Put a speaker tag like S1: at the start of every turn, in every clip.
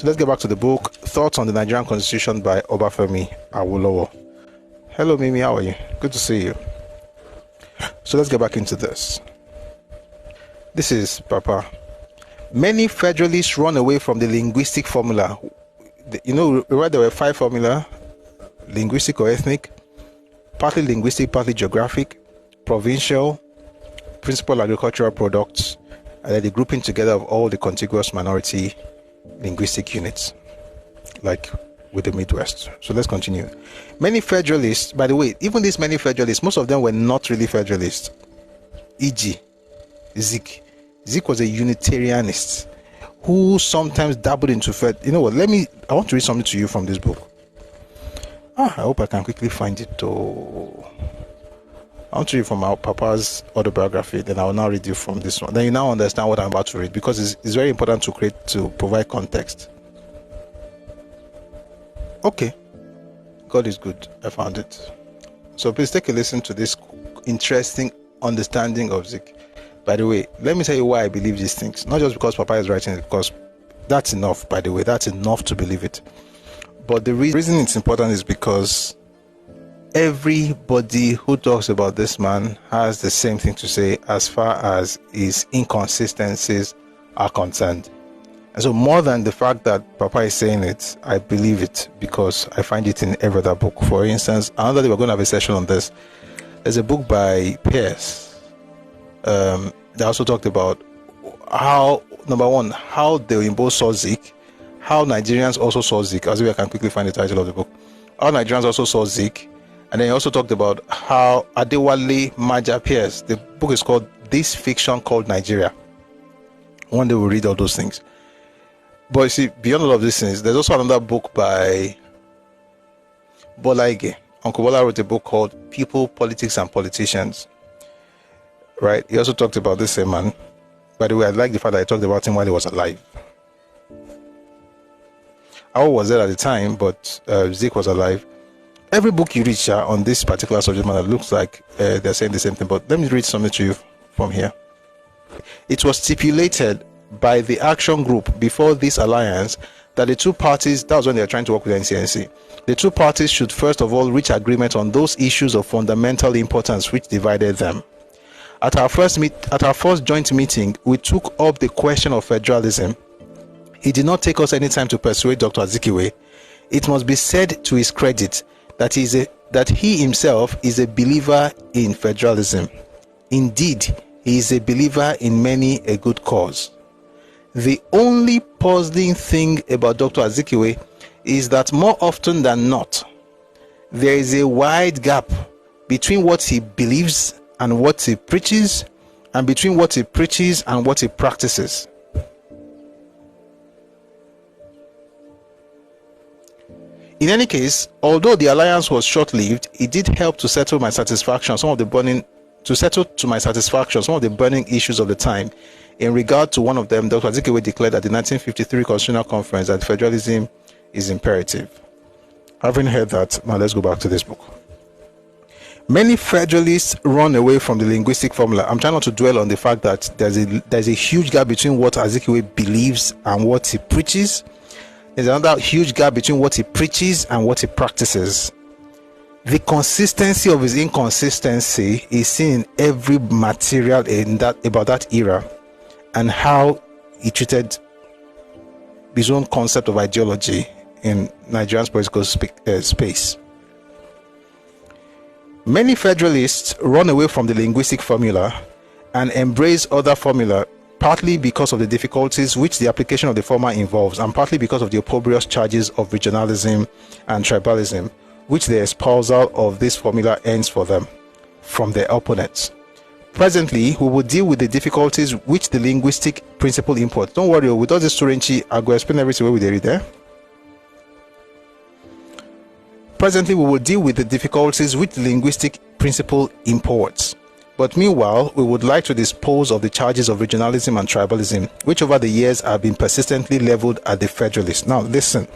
S1: So let's get back to the book, Thoughts on the Nigerian Constitution by Obafemi Awolowo. Hello, Mimi, how are you? Good to see you. So let's get back into this. This is Papa. Many federalists run away from the linguistic formula. You know, there were 5 formula: linguistic or ethnic, partly linguistic, partly geographic, provincial, principal agricultural products, and then the grouping together of all the contiguous minority linguistic units, like with the Midwest. So let's continue. Many federalists, by the way, even these many federalists, most of them were not really federalists. E.g., Zik. Zik was a Unitarianist who sometimes dabbled into You know what? I want to read something to you from this book. I hope I can quickly find it. I want to read from our Papa's autobiography, then I will now read you from this one. Then you now understand what I'm about to read, because it's very important to provide context. Okay. God is good. I found it. So please take a listen to this interesting understanding of Zik. By the way, let me tell you why I believe these things. Not just because Papa is writing it, because that's enough, by the way. That's enough to believe it. But the reason it's important is because everybody who talks about this man has the same thing to say as far as his inconsistencies are concerned. And so more than the fact that Papa is saying it, I believe it because I find it in every other book. For instance, another day we're going to have a session on this. There's a book by Pierce that also talked about how, number one, how the Oyinbo saw Zik, how Nigerians also saw Zik. As if I can quickly find the title of the book. How Nigerians also saw Zik. And then he also talked about how Adewale Maja Pierce, the book is called This Fiction Called Nigeria. One day we'll read all those things. But you see, beyond all of these things, there's also another book by Bola Ige. Uncle Bola wrote a book called People, Politics and Politicians. Right? He also talked about this same man. By the way, I like the fact that I talked about him while he was alive. I was there at the time, but Zik was alive. Every book you read on this particular subject matter looks like they're saying the same thing. But let me read something to you from here. It was stipulated by the action group before this alliance that the two parties, that was when they were trying to work with NCNC, the two parties should first of all reach agreement on those issues of fundamental importance which divided them. At our first joint meeting, we took up the question of federalism. It did not take us any time to persuade Dr. Azikiwe. It must be said to his credit that he himself is a believer in federalism. Indeed, he is a believer in many a good cause. The only puzzling thing about Dr. Azikiwe is that more often than not, there is a wide gap between what he believes and what he preaches, and between what he preaches and what he practices. In any case, although the alliance was short-lived, it did help to settle to my satisfaction some of the burning issues of the time. In regard to one of them, Dr. Azikiwe declared at the 1953 Constitutional Conference that federalism is imperative. Having heard that, now let's go back to this book. Many federalists run away from the linguistic formula. I'm trying not to dwell on the fact that there's a huge gap between what Azikiwe believes and what he preaches. There's another huge gap between what he preaches and what he practices. The consistency of his inconsistency is seen in every material about that era, and how he treated his own concept of ideology in Nigerian's political space. Many federalists run away from the linguistic formula and embrace other formula, partly because of the difficulties which the application of the former involves, and partly because of the opprobrious charges of regionalism and tribalism, which the espousal of this formula earns for them from their opponents. Presently, we will deal with the difficulties which the linguistic principle imports. Don't worry, with all this Turenchi, I'll go explain everything where we read there. Presently, we will deal with the difficulties which the linguistic principle imports. But meanwhile, we would like to dispose of the charges of regionalism and tribalism, which over the years have been persistently leveled at the federalists. Now, listen.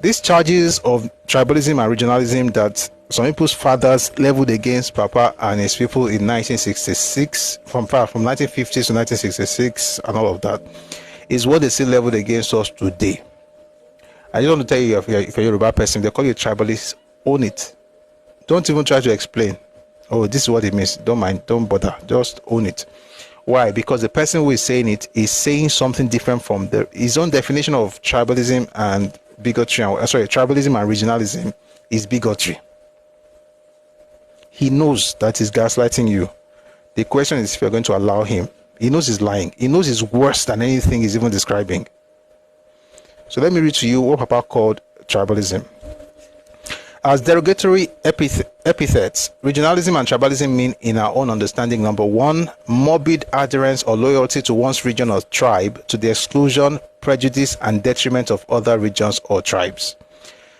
S1: These charges of tribalism and regionalism that some people's fathers leveled against Papa and his people in 1966, from 1950s to 1966 and all of that, is what they see leveled against us today. I just want to tell you, if you're a Yoruba person, they call you tribalist, own it. Don't even try to explain. Oh, this is what it means. Don't mind, don't bother, just own it. Why? Because the person who is saying it is saying something different from his own definition of tribalism and bigotry. Tribalism and regionalism is bigotry. He knows that he's gaslighting you. The question is if you're going to allow him. He knows he's lying. He knows it's worse than anything he's even describing. So let me read to you what Papa called tribalism. As derogatory epithets, regionalism and tribalism mean, in our own understanding, number one, morbid adherence or loyalty to one's region or tribe to the exclusion, prejudice, and detriment of other regions or tribes.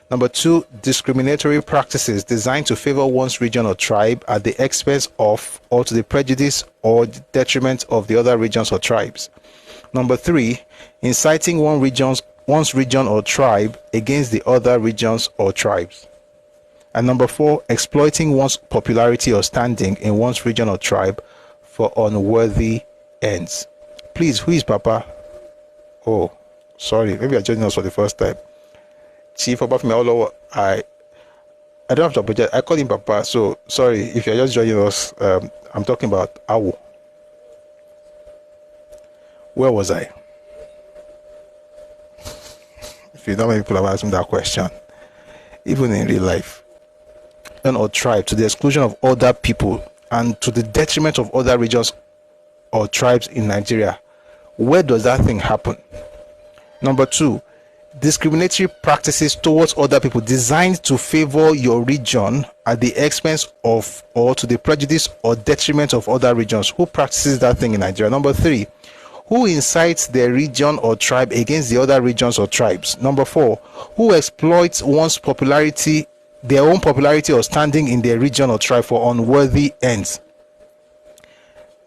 S1: Number two, discriminatory practices designed to favor one's region or tribe at the expense of or to the prejudice or detriment of the other regions or tribes. Number three, inciting one's region or tribe against the other regions or tribes. And number four, exploiting one's popularity or standing in one's region or tribe for unworthy ends. Please, who is Papa? Oh, sorry, maybe you're joining us for the first time. Chief Papa from all I don't have to apologize. I call him Papa, so sorry if you're just joining us. I'm talking about Awo. Where was I? If you know, many people have asked me that question, even in real life. Or tribe to the exclusion of other people and to the detriment of other regions or tribes in Nigeria. Where does that thing happen? Number two, discriminatory practices towards other people designed to favor your region at the expense of or to the prejudice or detriment of other regions. Who practices that thing in Nigeria? Number three, who incites their region or tribe against the other regions or tribes? Number four, who exploits one's popularity, their own popularity or standing in their region or tribe for unworthy ends?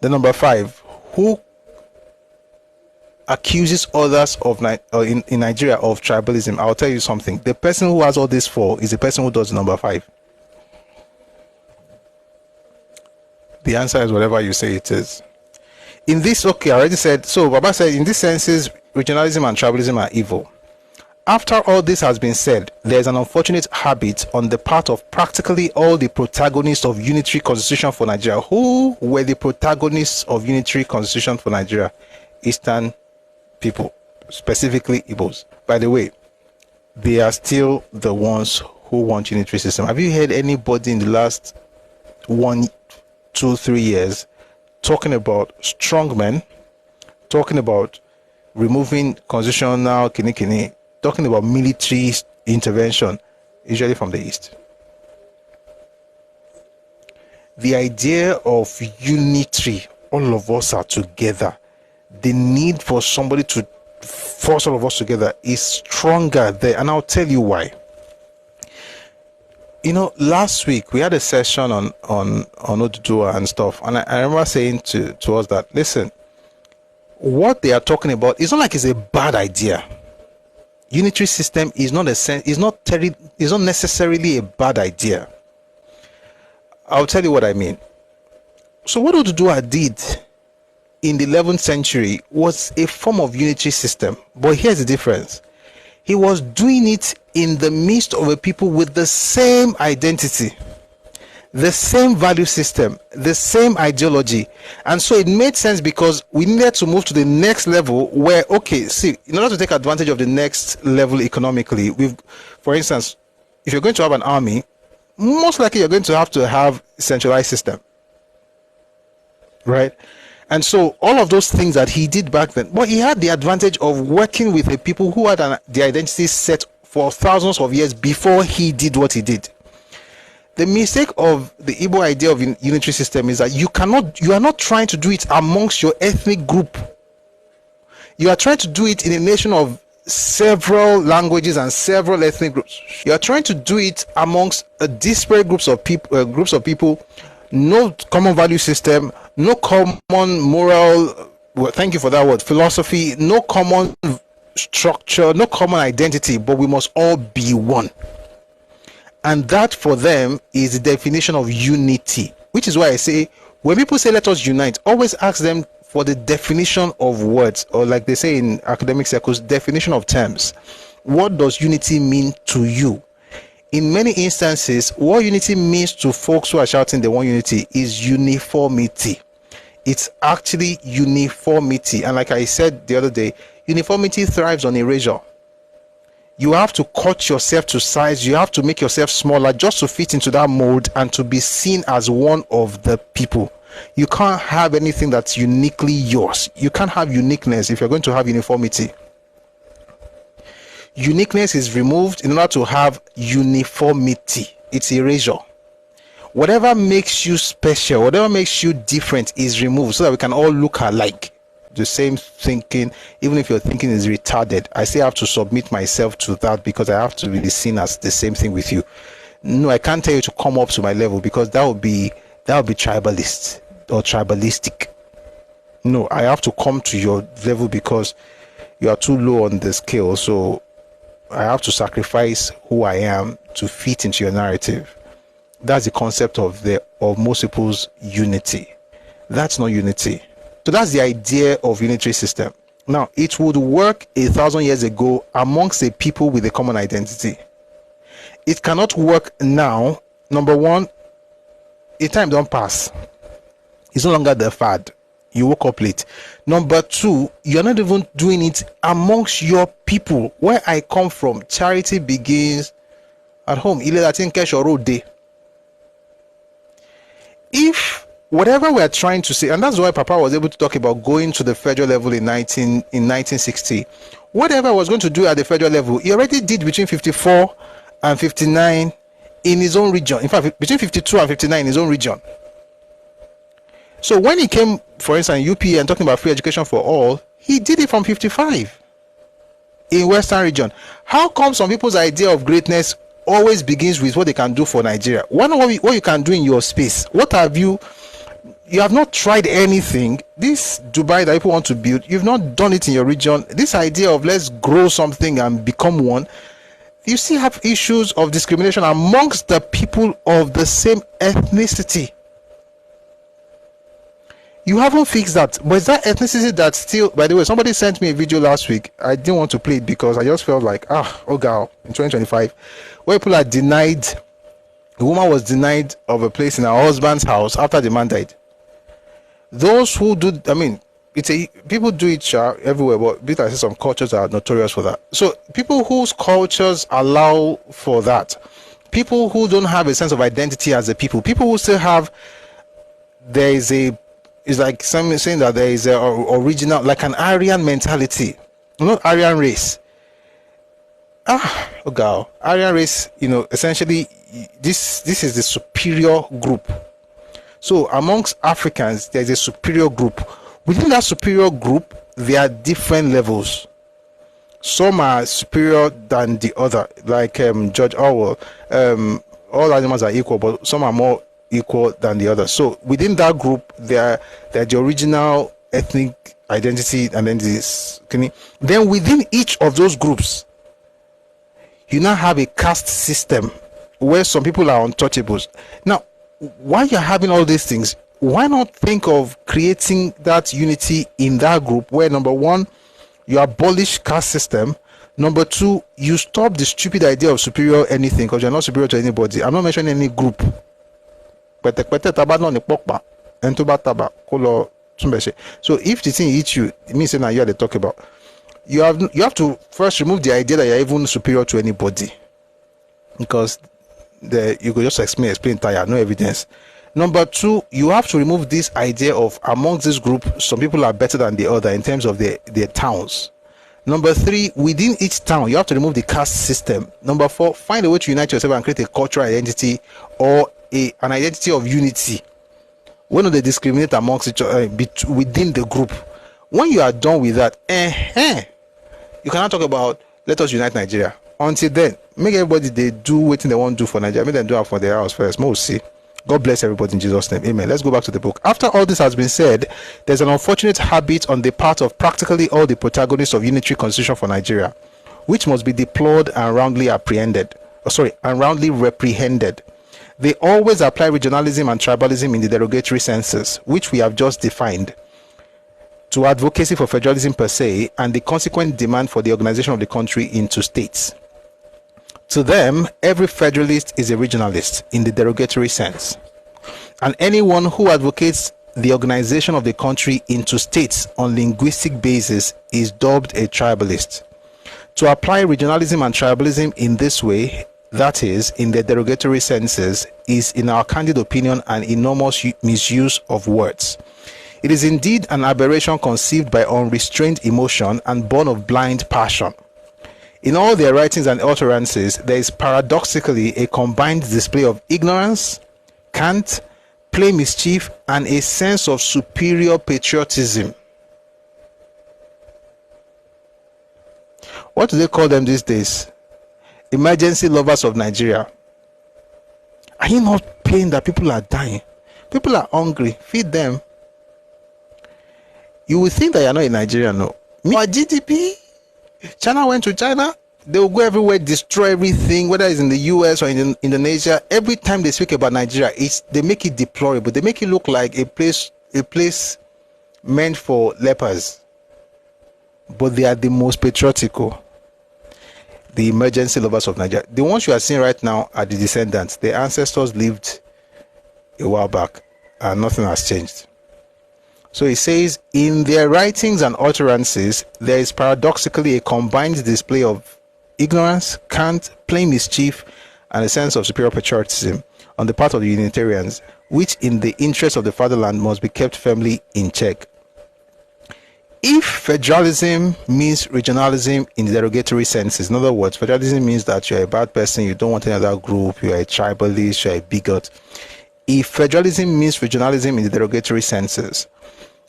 S1: The number five, who accuses others of in Nigeria of tribalism? I'll tell you something. The person who has all this for is the person who does number five. The answer is whatever you say it is. In this, okay, I already said, so Baba said, in these senses, regionalism and tribalism are evil. After all this has been said, there's an unfortunate habit on the part of practically all the protagonists of Unitary Constitution for Nigeria. Who were the protagonists of Unitary Constitution for Nigeria? Eastern people, specifically Igbos. By the way, they are still the ones who want unitary system. Have you heard anybody in the last 1, 2, 3 years talking about strongmen, talking about removing constitutional kini, talking about military intervention, usually from the East? The idea of unitary, all of us are together. The need for somebody to force all of us together is stronger there, and I'll tell you why. You know, last week we had a session on Oduduwa and stuff, and I remember saying to us that, listen, what they are talking about is not like it's a bad idea. Unitary system is not necessarily a bad idea. I'll tell you what I mean. So what Oduduwa did in the 11th century was a form of unitary system, but here's the difference. He was doing it in the midst of a people with the same identity, the same value system, the same ideology. And so it made sense because we needed to move to the next level where, okay, see, in order to take advantage of the next level economically, for instance, if you're going to have an army, most likely you're going to have a centralized system, right? And so all of those things that he did back then, but he had the advantage of working with the people who had the identity set for thousands of years before he did what he did. The mistake of the Igbo idea of unitary system is that you are not trying to do it amongst your ethnic group. You are trying to do it in a nation of several languages and several ethnic groups. You are trying to do it amongst disparate groups of people, no common value system, no common moral, well, thank you for that word, philosophy, no common structure, no common identity, but we must all be one. And that for them is the definition of unity, which is why I say when people say let us unite, always ask them for the definition of words, or like they say in academic circles, definition of terms. What does unity mean to you? In many instances, what unity means to folks who are shouting they want unity is uniformity. It's actually uniformity. And like I said the other day, uniformity thrives on erasure. You have to cut yourself to size. You have to make yourself smaller just to fit into that mold and to be seen as one of the people. You can't have anything that's uniquely yours. You can't have uniqueness if you're going to have uniformity. Uniqueness is removed in order to have uniformity. It's erasure. Whatever makes you special, whatever makes you different is removed so that we can all look alike. The same thinking, even if your thinking is retarded, I still have to submit myself to that because I have to be seen as the same thing with you. No, I can't tell you to come up to my level because that would be tribalist or tribalistic. No, I have to come to your level because you are too low on the scale. So I have to sacrifice who I am to fit into your narrative. That's the concept of most people's unity. That's not unity. So that's the idea of unitary system. Now, it would work 1,000 years ago amongst a people with a common identity. It cannot work now. Number one, a time don't pass. It's no longer the fad. You woke up late. Number two, you're not even doing it amongst your people. Where I come from, charity begins at home. If whatever we're trying to say, and that's why Papa was able to talk about going to the federal level in 1960. Whatever I was going to do at the federal level, he already did between 54 and 59 in his own region. In fact, between 52 and 59 in his own region. So when he came, for instance, UP and talking about free education for all, he did it from 55 in Western region. How come some people's idea of greatness always begins with what they can do for Nigeria? What you can do in your space? What have you have not tried anything? This Dubai that people want to build, you've not done it in your region. This idea of let's grow something and become one, you still have issues of discrimination amongst the people of the same ethnicity. You haven't fixed that. But it's that ethnicity that still, by the way, somebody sent me a video last week. I didn't want to play it because I just felt like, oh girl, in 2025, where people are denied, a woman was denied of a place in her husband's house after the man died. Those who do, I mean, people do it everywhere, but I say some cultures are notorious for that. So people whose cultures allow for that, people who don't have a sense of identity as a people who still have, it's like something saying that there is a original, like an Aryan mentality, not Aryan race. God, Aryan race, essentially this is the superior group. So amongst Africans, there's a superior group. Within that superior group, there are different levels. Some are superior than the other, like George Orwell. All animals are equal, but some are more equal than the other. So within that group, they're the original ethnic identity, and then within each of those groups, you now have a caste system where some people are untouchables. Now, while you're having all these things, why not think of creating that unity in that group where, number one, you abolish caste system, number two, you stop the stupid idea of superior anything, because you're not superior to anybody. I'm not mentioning any group. So if the thing hits you, it means that you have to talk about. You have to first remove the idea that you're even superior to anybody, because you could just explain tired, no evidence. Number two, you have to remove this idea of amongst this group, some people are better than the other in terms of their towns. Number three, within each town, you have to remove the caste system. Number four, find a way to unite yourself and create a cultural identity or an identity of unity. When they discriminate amongst each other within the group. When you are done with that, you cannot talk about let us unite Nigeria. Until then, make everybody they do what they want to do for Nigeria. Make them do it for their house first. Most see. God bless everybody in Jesus' name. Amen. Let's go back to the book. After all this has been said, there's an unfortunate habit on the part of practically all the protagonists of Unitary Constitution for Nigeria, which must be deplored and roundly reprehended. They always apply regionalism and tribalism in the derogatory senses, which we have just defined. to advocacy for federalism per se and the consequent demand for the organization of the country into states. To them, every federalist is a regionalist in the derogatory sense, and anyone who advocates the organization of the country into states on linguistic basis is dubbed a tribalist. To apply regionalism and tribalism in this way, that is, in the derogatory senses, is, in our candid opinion, an enormous misuse of words. It is indeed an aberration conceived by unrestrained emotion and born of blind passion. In all their writings and utterances, there is paradoxically a combined display of ignorance, cant, play mischief, and a sense of superior patriotism. What do they call them these days? Emergency lovers of Nigeria. Are you not paying that people are dying? People are hungry. Feed them. You will think that you're not in Nigeria, no. Our GDP, China went to China, they will go everywhere, destroy everything, whether it's in the US or in Indonesia. Every time they speak about Nigeria, they make it deplorable. They make it look like a place meant for lepers. But they are the most patriotic. The emergency lovers of Nigeria. The ones you are seeing right now are the descendants. The ancestors lived a while back and nothing has changed. So he says, in their writings and utterances, there is paradoxically a combined display of ignorance, cant, plain mischief, and a sense of superior patriotism on the part of the Unitarians, which in the interest of the fatherland must be kept firmly in check. If federalism means regionalism in the derogatory senses, in other words, federalism means that you're a bad person, you don't want any other group, you're a tribalist, you're a bigot. If federalism means regionalism in the derogatory senses,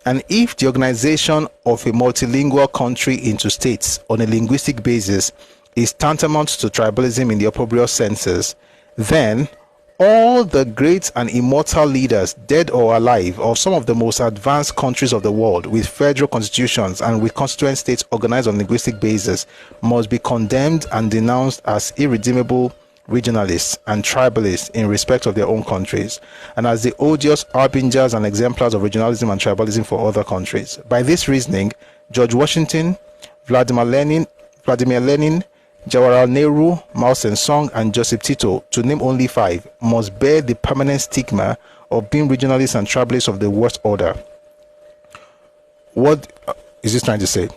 S1: and if the organization of a multilingual country into states on a linguistic basis is tantamount to tribalism in the opprobrious senses, then all the great and immortal leaders, dead or alive, of some of the most advanced countries of the world with federal constitutions and with constituent states organized on linguistic basis must be condemned and denounced as irredeemable regionalists and tribalists in respect of their own countries, and as the odious harbingers and exemplars of regionalism and tribalism for other countries. By this reasoning, George Washington, Vladimir Lenin, Jawaharlal Nehru, Mao Zedong, and Joseph Tito, to name only 5, must bear the permanent stigma of being regionalists and tribalists of the worst order. What is this trying to say?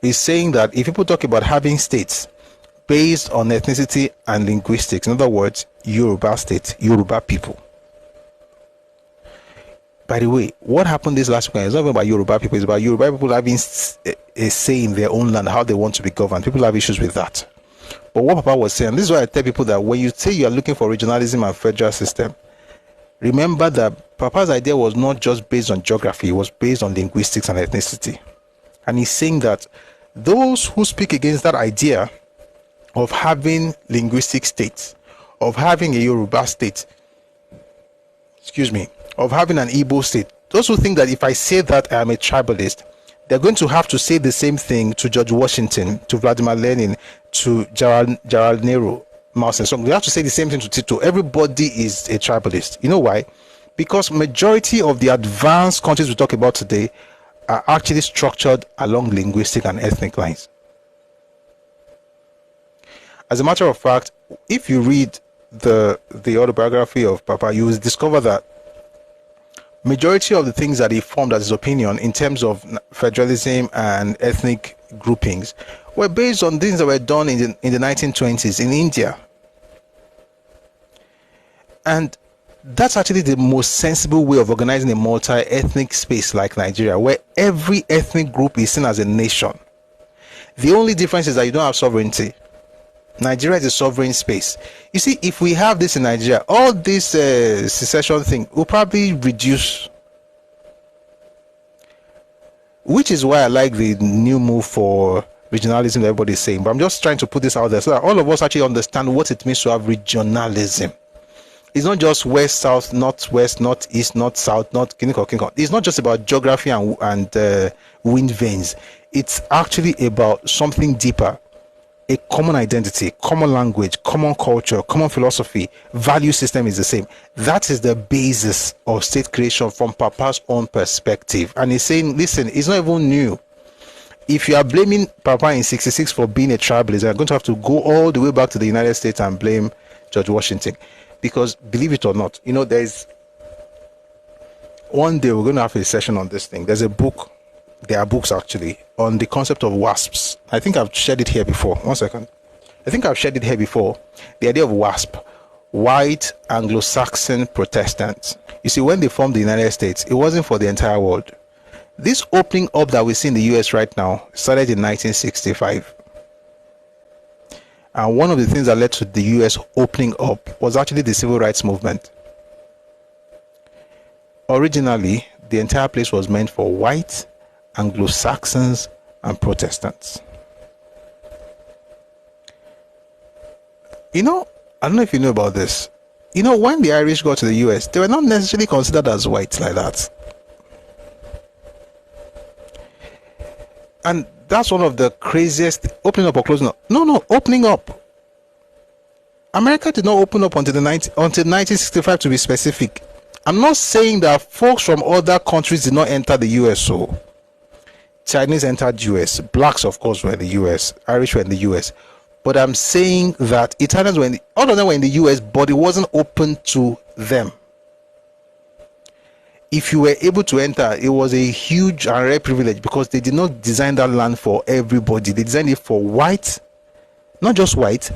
S1: He's saying that if people talk about having states based on ethnicity and linguistics, in other words, Yoruba state, Yoruba people. By the way, what happened this last week is not even about Yoruba people, it's about Yoruba people having a say in their own land, how they want to be governed. People have issues with that. But what Papa was saying, this is why I tell people that when you say you are looking for regionalism and federal system, remember that Papa's idea was not just based on geography, it was based on linguistics and ethnicity. And he's saying that those who speak against that idea of having linguistic states, of having a Yoruba state, of having an Igbo state, those who think that if I say that I am a tribalist, they're going to have to say the same thing to George Washington, to Vladimir Lenin, to Jawaharlal Nehru, Mao Zedong. They have to say the same thing to Tito. Everybody is a tribalist. You know why? Because majority of the advanced countries we talk about today are actually structured along linguistic and ethnic lines. As a matter of fact, if you read the autobiography of Papa, you will discover that majority of the things that he formed as his opinion in terms of federalism and ethnic groupings were based on things that were done in the 1920s in India. And that's actually the most sensible way of organizing a multi-ethnic space like Nigeria, where every ethnic group is seen as a nation. The only difference is that you don't have sovereignty. Nigeria is a sovereign space. You see, if we have this in Nigeria, all this secession thing will probably reduce. Which is why I like the new move for regionalism that everybody is saying. But I'm just trying to put this out there so that all of us actually understand what it means to have regionalism. It's not just west, south, north, west, north, east, north, south, north, kiniko. It's not just about geography and wind veins. It's actually about something deeper. a common identity, common language, common culture, common philosophy, value system is the same. That is the basis of state creation from Papa's own perspective. And he's saying, listen, it's not even new. If you are blaming Papa in 66 for being a tribalist, you're going to have to go all the way back to the United States and blame George Washington. Because believe it or not, there's one day we're going to have a session on this thing. There's a book, there are books actually, on the concept of WASPs. I think I've shared it here before. One second. I think I've shared it here before. The idea of WASP, White Anglo-Saxon Protestants. You see, when they formed the United States, it wasn't for the entire world. This opening up that we see in the US right now started in 1965. And one of the things that led to the US opening up was actually the civil rights movement. Originally, the entire place was meant for white Anglo-Saxons and Protestants. I don't know if you know about this. When the Irish got to the US, they were not necessarily considered as white like that. And that's one of the craziest. Opening up or closing up? No, opening up. America did not open up until 1965, to be specific. I'm not saying that folks from other countries did not enter the US. So Chinese entered US, blacks of course were in the US, Irish were in the US. But I'm saying that Italians were all of them were in the US, but it wasn't open to them. If you were able to enter, it was a huge and rare privilege, because they did not design that land for everybody. They designed it for white, not just white,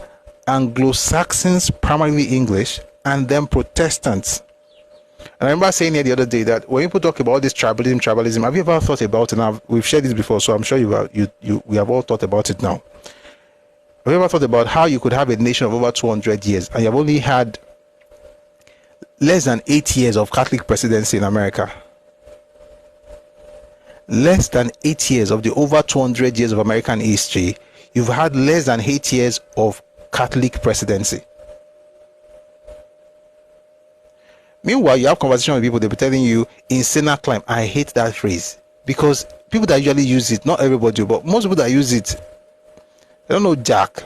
S1: Anglo-Saxons, primarily English, and then Protestants. And I remember saying here the other day that when people talk about this tribalism, have you ever thought about it? Now, we've shared this before, so I'm sure we have all thought about it now. Have you ever thought about how you could have a nation of over 200 years and you have only had less than 8 years of Catholic presidency in America? Less than 8 years of the over 200 years of American history, you've had less than 8 years of Catholic presidency. Meanwhile, you have conversation with people, they'll be telling you insane climb. I hate that phrase, because people that usually use it, not everybody do, but most people that use it, they don't know jack.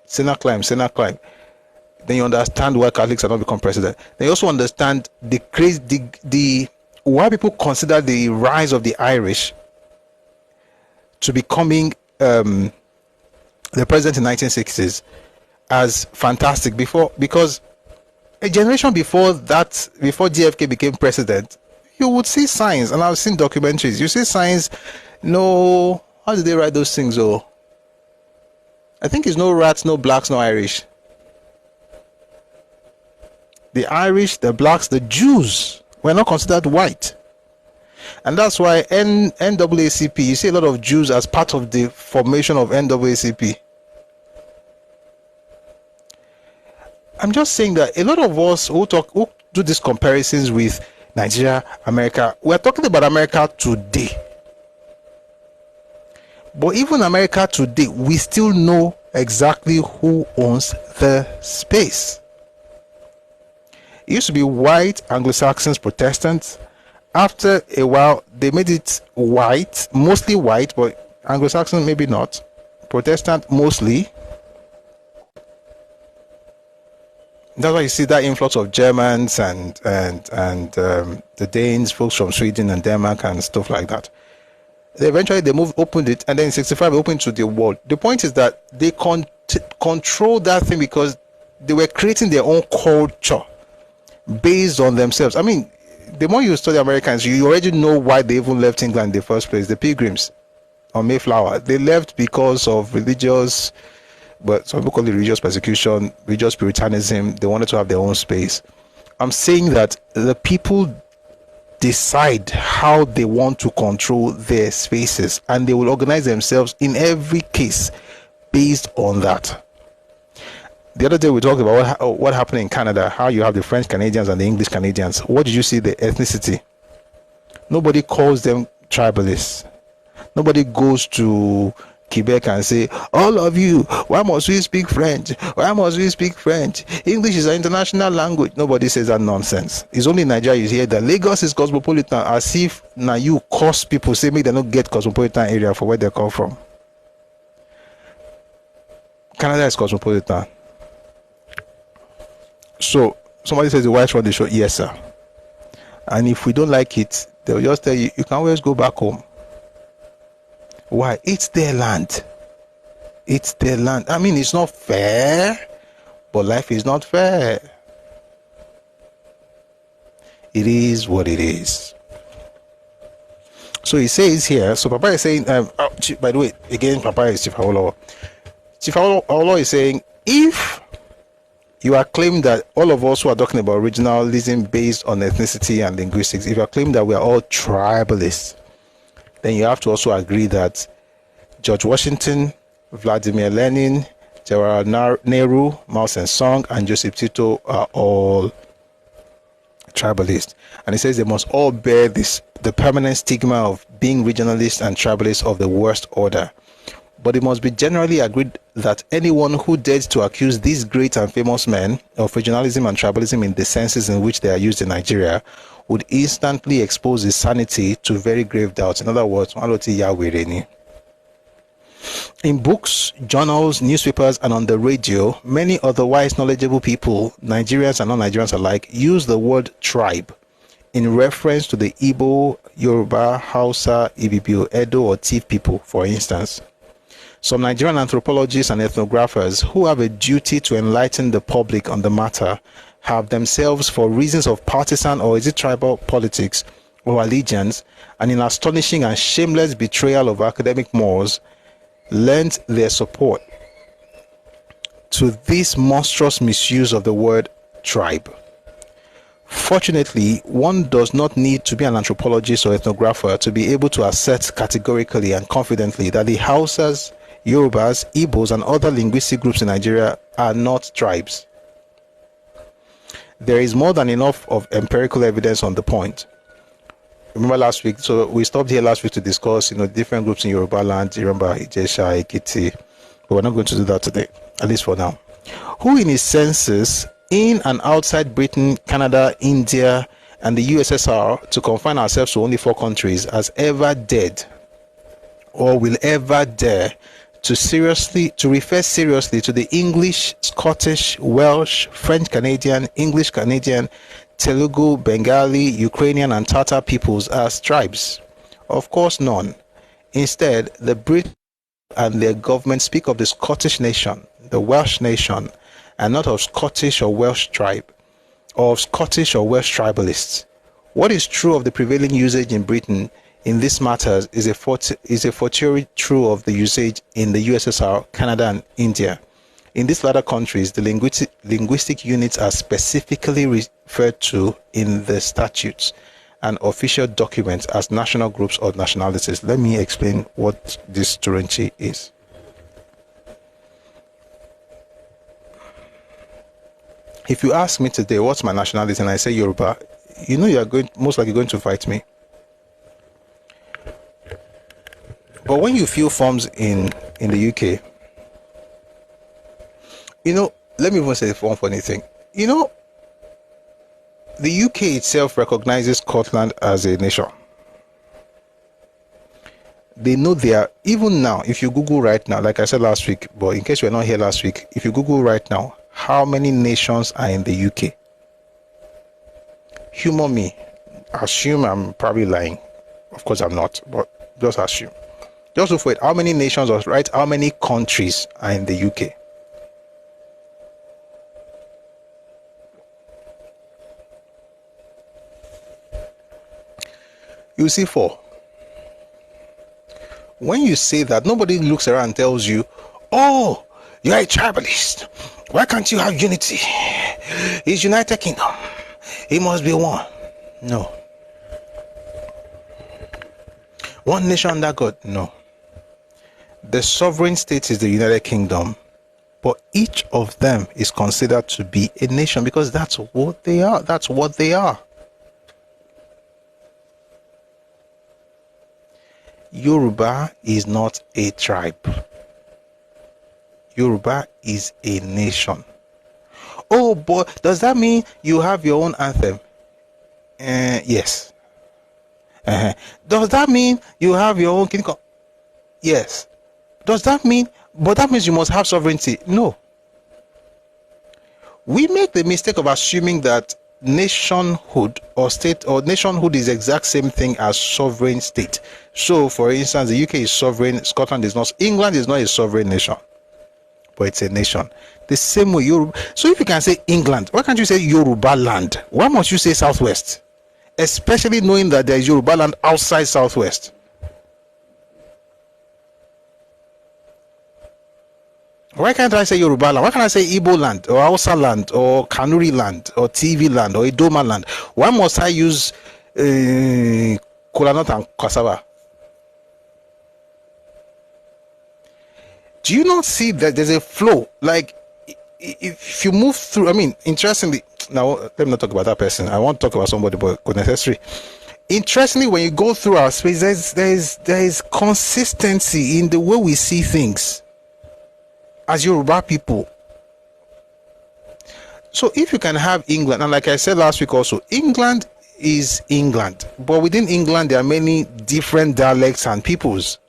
S1: Sinner climb. Then you understand why Catholics are not become president. Then you also understand the why people consider the rise of the Irish to becoming the president in 1960s as fantastic because a generation before that, before JFK became president, you would see signs, and I've seen documentaries. You see signs. No, how did they write those things? Oh, I think it's no rats, no blacks, no Irish. The Irish, the blacks, the Jews were not considered white. And that's why NAACP, you see a lot of Jews as part of the formation of NAACP. I'm just saying that a lot of us who do these comparisons with Nigeria, America, we're talking about America today. But even America today, we still know exactly who owns the space. It used to be white, Anglo-Saxons, Protestants. After a while, they made it white, mostly white, but Anglo-Saxon maybe not. Protestant mostly. That's why you see that influx of Germans and the Danes, folks from Sweden and Denmark and stuff like that. Eventually they opened it, and then in 65 they opened to the world. The point is that they control that thing because they were creating their own culture based on themselves. I mean, the more you study Americans, you already know why they even left England in the first place. The Pilgrims on Mayflower, they left because of religious, but some people call it religious persecution, religious puritanism. They wanted to have their own space. I'm saying that the people decide how they want to control their spaces, and they will organize themselves in every case based on that. The other day we talked about what happened in Canada, how you have the French Canadians and the English Canadians. What did you see? The ethnicity. Nobody calls them tribalists. Nobody goes to Quebec and say, all of you, why must we speak French? Why must we speak French? English is an international language. Nobody says that nonsense. It's only in Nigeria you hear that Lagos is cosmopolitan, as if now you cause people say make they don't get cosmopolitan area for where they come from. Canada is cosmopolitan. So somebody says the whites run the show. Yes, sir. And if we don't like it, they'll just tell you, you can always go back home. Why? It's their land. It's their land. I mean, it's not fair, but life is not fair. It is what it is. So he says here, so Papa is saying, by the way, again, Papa is Chief Awolowo. Chief Awolowo is saying, if you are claiming that all of us who are talking about regionalism based on ethnicity and linguistics, if you are claiming that we are all tribalists, then you have to also agree that George Washington, Vladimir Lenin, Jawaharlal Nehru, Mao Zedong, and Joseph Tito are all tribalists. And he says they must all bear the permanent stigma of being regionalists and tribalists of the worst order. But it must be generally agreed that anyone who dares to accuse these great and famous men of regionalism and tribalism in the senses in which they are used in Nigeria would instantly expose his sanity to very grave doubts. In other words, in books, journals, newspapers, and on the radio, many otherwise knowledgeable people, Nigerians and non-Nigerians alike, use the word tribe in reference to the Igbo, Yoruba, Hausa, Ibibio, Edo, or Tiv people, for instance. Some Nigerian anthropologists and ethnographers who have a duty to enlighten the public on the matter have themselves, for reasons of partisan or is it tribal politics or allegiance, and in astonishing and shameless betrayal of academic mores, lent their support to this monstrous misuse of the word tribe. Fortunately, one does not need to be an anthropologist or ethnographer to be able to assert categorically and confidently that the Hausas, Yorubas, Igbos, and other linguistic groups in Nigeria are not tribes. There is more than enough of empirical evidence on the point. Remember last week, so we stopped here last week to discuss, different groups in Yoruba land, Yoruba, Ijesha, Ekiti, but we're not going to do that today, at least for now. Who in his senses, in and outside Britain, Canada, India, and the USSR, to confine ourselves to only 4 countries, has ever dared or will ever dare to refer seriously to the English, Scottish, Welsh, French Canadian, English Canadian, Telugu, Bengali, Ukrainian, and Tatar peoples as tribes? Of course none. Instead, the British and their government speak of the Scottish nation, the Welsh nation, and not of Scottish or Welsh tribe, or of Scottish or Welsh tribalists. What is true of the prevailing usage in Britain in these matters is a fortiori true of the usage in the USSR, Canada, and India. In these latter countries, the linguistic units are specifically referred to in the statutes and official documents as national groups or nationalities. Let me explain what this Turanchi is. If you ask me today, what's my nationality, and I say Yoruba, you are most likely going to fight me. But when you fill forms in the UK, let me even say one funny thing. The UK itself recognizes Scotland as a nation. They know they are, even now, if you Google right now, like I said last week, but in case you were not here last week, if you Google right now, how many nations are in the UK? Humor me. Assume I'm probably lying. Of course I'm not, but just assume. Just look for it. How many nations, or right, how many countries are in the UK? You see 4. When you say that, nobody looks around and tells you, oh, you're a tribalist. Why can't you have unity? It's United Kingdom. It must be one. No. One nation under God? No. The sovereign state is the United Kingdom, but each of them is considered to be a nation because that's what they are. That's what they are. Yoruba is not a tribe. Yoruba is a nation. Oh, but does that mean you have your own anthem? Yes. Does that mean you have your own kingdom? Yes. Does that mean, but that means you must have sovereignty? No. We make the mistake of assuming that nationhood or state or nationhood is the exact same thing as sovereign state. So, for instance, the UK is sovereign, Scotland is not, England is not a sovereign nation, but it's a nation. The same way Yoruba. So, if you can say England, why can't you say Yoruba land? Why must you say Southwest? Especially knowing that there is Yoruba land outside Southwest. Why can't I say Yoruba land? Why can't I say Igbo land or Hausa land or Kanuri land or TV land or Idoma land? Why must I use kola nut and cassava? Do you not see that there's a flow? Like, if you move through, I mean, interestingly, now let me not talk about that person. I won't talk about somebody, but necessary. Interestingly, when you go through our space, there is consistency in the way we see things as Yoruba people. So if you can have England, and like I said last week also, England is England, but within England there are many different dialects and peoples.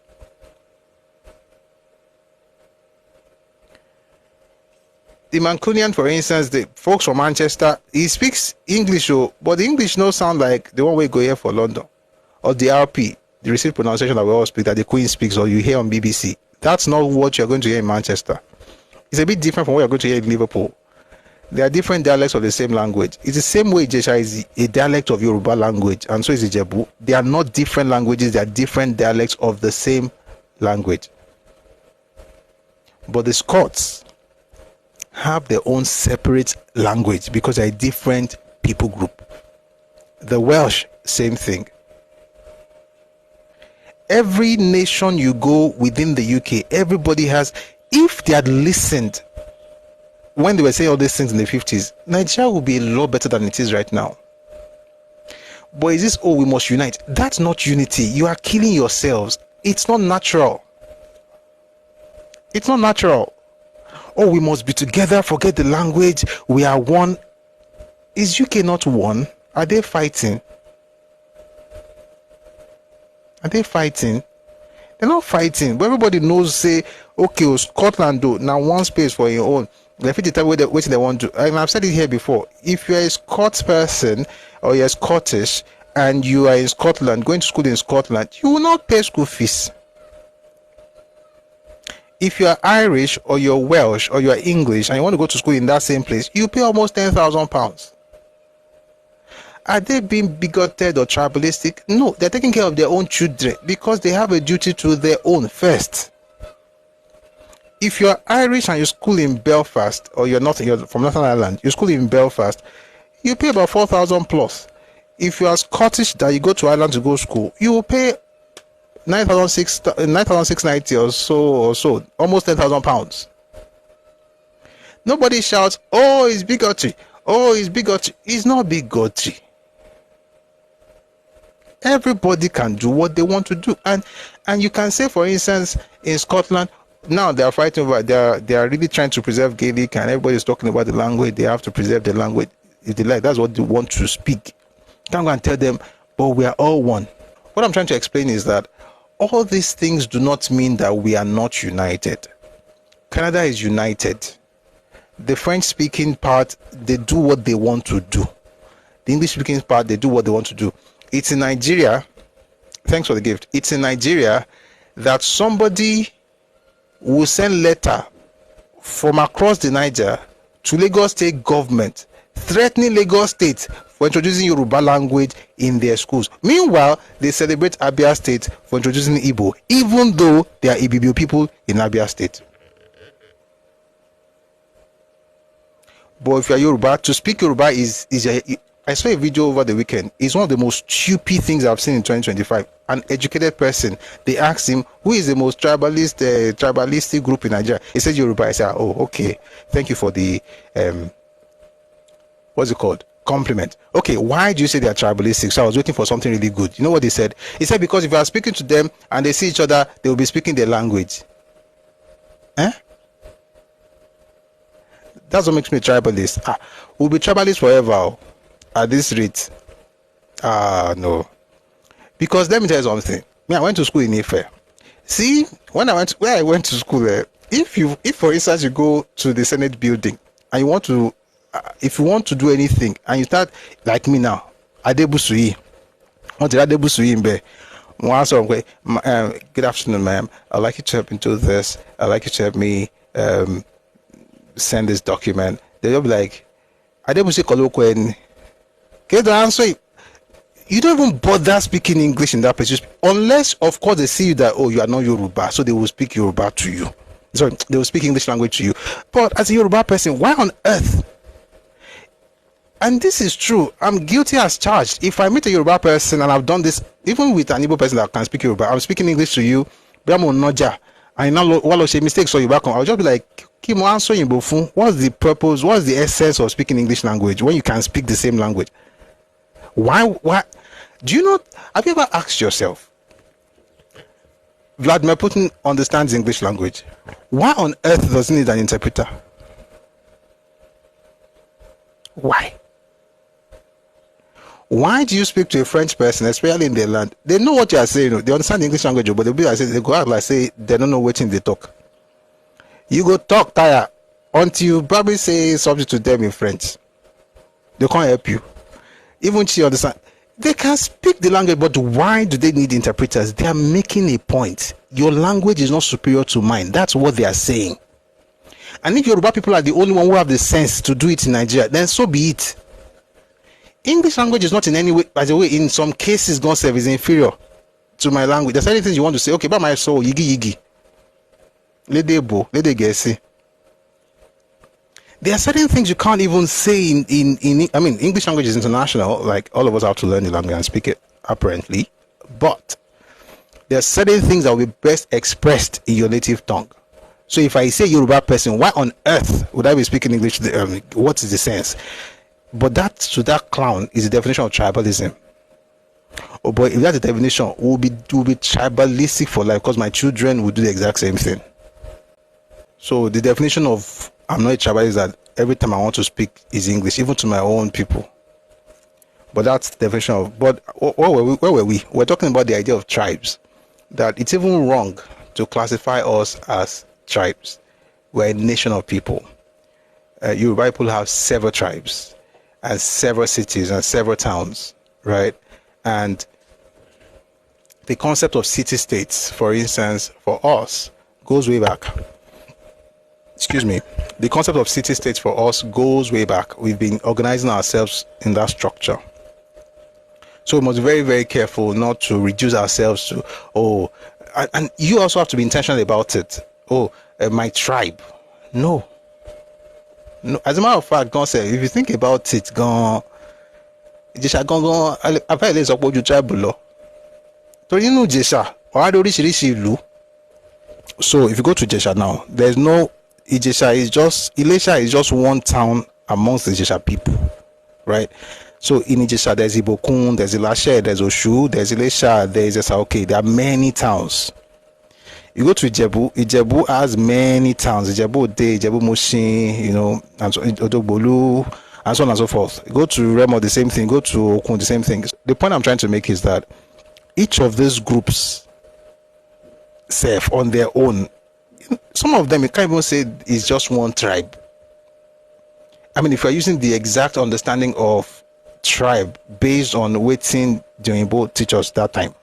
S1: The Mancunian, for instance, the folks from Manchester, he speaks English, but the English no sound like the one we go here for London, or the RP, the received pronunciation that we all speak, that the Queen speaks, or you hear on BBC. That's not what you're going to hear in Manchester. It's a bit different from what you're going to hear in Liverpool. There are different dialects of the same language. It's the same way Ijesha is a dialect of Yoruba language, and so is Ijebu. They are not different languages, they are different dialects of the same language. But the Scots have their own separate language because they're a different people group. The Welsh, same thing. Every nation you go within the UK, everybody has, if they had listened when they were saying all these things in the 50s, Nigeria would be a lot better than it is right now. But is this, oh, we must unite? That's not unity. You are killing yourselves. It's not natural. It's not natural. Oh, we must be together, forget the language, we are one. Is UK not one? Are they fighting? Are they fighting? They're not fighting, but everybody knows, say, okay, Scotland do now one space for your own. They fit the time what they want to. And I've said it here before. If you're a Scots person or you're Scottish and you are in Scotland, going to school in Scotland, you will not pay school fees. If you're Irish or you're Welsh or you're English and you want to go to school in that same place, you pay almost £10,000. Are they being bigoted or tribalistic? No, they're taking care of their own children because they have a duty to their own first. If you're Irish and you school in Belfast, or you're from Northern Ireland, you school in Belfast, you pay about 4,000 plus. If you are Scottish that you go to Ireland to go to school, you will pay 9,690 or so, almost £10,000. Nobody shouts, oh, it's bigotry. Oh, it's bigotry. It's not bigotry. Everybody can do what they want to do, and you can say, for instance, in Scotland now they are fighting over, they are really trying to preserve Gaelic, and everybody's talking about the language. They have to preserve the language if they like. That's what they want to speak. Can't go and tell them, but we are all one. What I'm trying to explain is that all these things do not mean that we are not united. Canada is united. The French-speaking part, they do what they want to do. The English-speaking part, they do what they want to do. It's in Nigeria. Thanks for the gift. It's in Nigeria that somebody will send letter from across the Niger to Lagos State government threatening Lagos State for introducing Yoruba language in their schools. Meanwhile, they celebrate Abia State for introducing Igbo, even though there are Ibibio people in Abia State. But if you are Yoruba, to speak Yoruba I saw a video over the weekend. It's one of the most stupid things I've seen in 2025. An educated person, they asked him, who is the most tribalistic group in Nigeria? He said Yoruba. I said, oh, okay. Thank you for the, what's it called? compliment. Okay, why do you say they are tribalistic? So I was waiting for something really good. You know what they said? He said because if you are speaking to them and they see each other, they will be speaking their language. Eh? That's what makes me tribalist. We'll be tribalist forever at this rate. No. Because let me tell you something. Me, I went to school in Ife. See, when I went to school there, if for instance you go to the Senate building and you want to, if you want to do anything and you start like me now, Adebusui, what did Adebusui in there? Good afternoon, ma'am. I'd like you to help me do this. I'd like you to help me send this document. They'll be like, Adebusui Kolokwen. Get the answer. You don't even bother speaking English in that place, unless, of course, they see you that, oh, you are not Yoruba, so they will speak Yoruba to you. Sorry, they will speak English language to you. But as a Yoruba person, why on earth? And this is true. I'm guilty as charged. If I meet a Yoruba person and I've done this, even with an Igbo person that can speak Yoruba, I'm speaking English to you, but I'm on Noja, and now while I say mistakes or Yoruba, I'll just be like, Kimo, answer you, what's the purpose? What's the essence of speaking English language when you can speak the same language? Why? Do you not? Have you ever asked yourself? Vladimir Putin understands English language. Why on earth does he need an interpreter? Why? Why do you speak to a French person, especially in their land? They know what you are saying. They understand the English language, but they go out like say they don't know what they talk. You go talk tire until you probably say something to them in French. They can't help you. Even she understand. They can speak the language, but why do they need interpreters? They are making a point. Your language is not superior to mine. That's what they are saying. And if Yoruba people are the only one who have the sense to do it in Nigeria, then so be it. English language is not in any way, by the way, in some cases, God is inferior to my language. There's anything you want to say, okay, but my soul, yigi. Lede gesi. There are certain things you can't even say in English language is international, like all of us have to learn the language and speak it apparently, but there are certain things that will be best expressed in your native tongue. So if I say Yoruba person, why on earth would I be speaking English? What is the sense? But that to that clown is the definition of tribalism. Oh boy, if that's the definition, we'll be tribalistic for life, because my children will do the exact same thing. So the definition of I'm not a tribalist is that every time I want to speak is English, even to my own people. But that's the definition of. But where were we? We're talking about the idea of tribes. That it's even wrong to classify us as tribes. We're a nation of people. Yoruba people have several tribes, and several cities, and several towns, right? And the concept of city-states, for instance, for us, goes way back. Excuse me. The concept of city-states for us goes way back. We've been organizing ourselves in that structure. So we must be very, very careful not to reduce ourselves to, and you also have to be intentional about it. My tribe. No. As a matter of fact, God said, if you think about it, I've heard this about you tribe law. So you know Jesha, so if you go to Jesha now, there's no Ilesha is just one town amongst the Jesha people, right? So in Jesha, there's Ibokun, there's Ilashe, there's Oshu, there's Ilesha, there's Esauke. There are many towns. You go to Ijebu has many towns. Ijebu Ode, Ijebu Mushin, and so Odogbolu, and so on and so forth. Go to Remo, the same thing. Go to Okun, the same thing. The point I'm trying to make is that each of these groups serve on their own. Some of them, you can't even say is just one tribe. I mean, if you're using the exact understanding of tribe based on waiting the Oyinbo teach us that time,